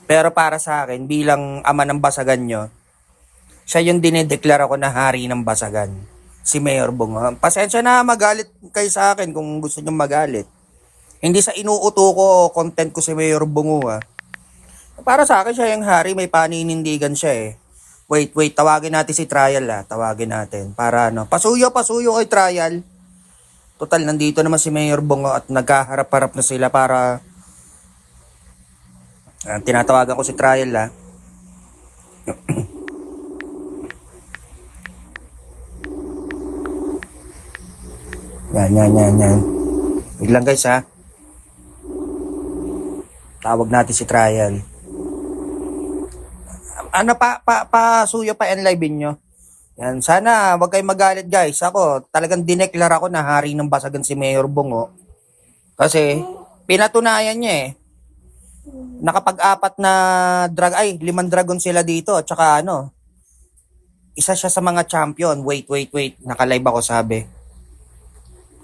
Pero para sa akin, bilang ama ng basagan nyo, siya yung dinideklara ko na hari ng basagan. Si Mayor Bungo. Pasensya na magalit kayo sa akin kung gusto nyo magalit. Hindi sa inuuto ko o content ko si Mayor Bungo ha. Para sa akin siya yung hari, may paninindigan siya eh. Wait, tawagin natin si Trial ha. Tawagin natin. Para ano, pasuyo kay Trial. Total, nandito naman si Mayor Bungo at nagkaharap-harap na sila para tinatawagan ko si Trial ha. Yan. Wait lang guys ha. Tawag natin si Trial. Ano pasuyo pa live nyo. Yan, sana wag kayong magalit guys. Ako, talagang dineklara ko na hari ng basagan si Mayor Bungo. Kasi pinatunayan niya eh. Nakapag-apat na 5 dragon sila dito at saka ano, isa siya sa mga champion. Wait, naka-live ako sabi.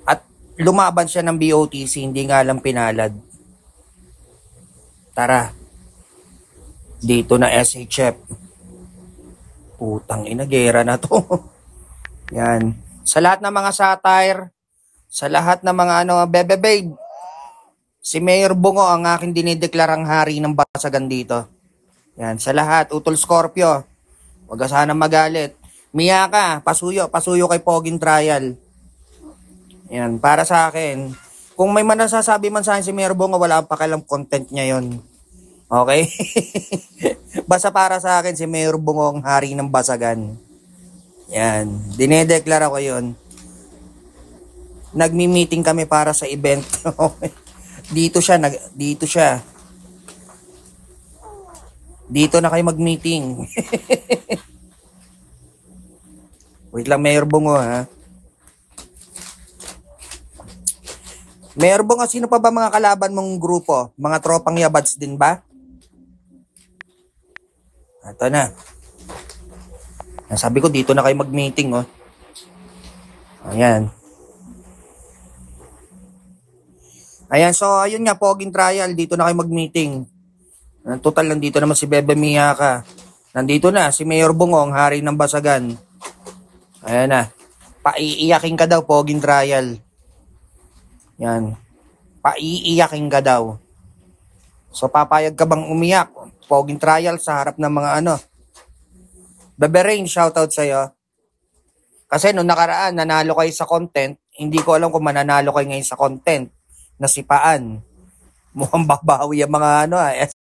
At lumaban siya ng BOTC, hindi nga lang pinalad. Tara. Dito na SHF. Putang ina, gera na to. Yan. Sa lahat ng mga satire, sa lahat ng mga babe, si Mayor Bungo ang aking dinideklarang hari ng basagan dito. Yan, sa lahat, Utol Scorpio. Huwag ka sana magalit. Miyaka, pasuyo kay Poging Trial. Yan, para sa akin, kung may manasasabi man sa akin si Mayor Bungo, wala akong pakialam content niya yon. Okay? Basta para sa akin, si Mayor Bungo ang hari ng basagan. Yan. Dinedeklara ko yun. Nagmi-meeting kami para sa event. Dito siya. Dito na kayo mag-meeting. Wait lang, Mayor Bungo ha. Mayor Bungo, sino pa ba mga kalaban mong grupo? Mga tropang yabads din ba? Ito na. Sabi ko, dito na kayo mag-meeting, oh. Ayan. So, ayun nga, Poging Trial, dito na kayo mag-meeting. Total, nandito naman si Bebe Miyaka. Nandito na, si Mayor Bungo, ang hari ng basagan. Ayan na. Paiiyakin ka daw, Poging Trial. Yan. Paiiyakin ka daw. So, papayag ka bang umiyak? Poging Trial sa harap ng mga Bebe Rain, shoutout sa'yo. Kasi nung nakaraan, nanalo kayo sa content. Hindi ko alam kung mananalo kayo ngayon sa content. Nasipaan. Mukhang babawi ang mga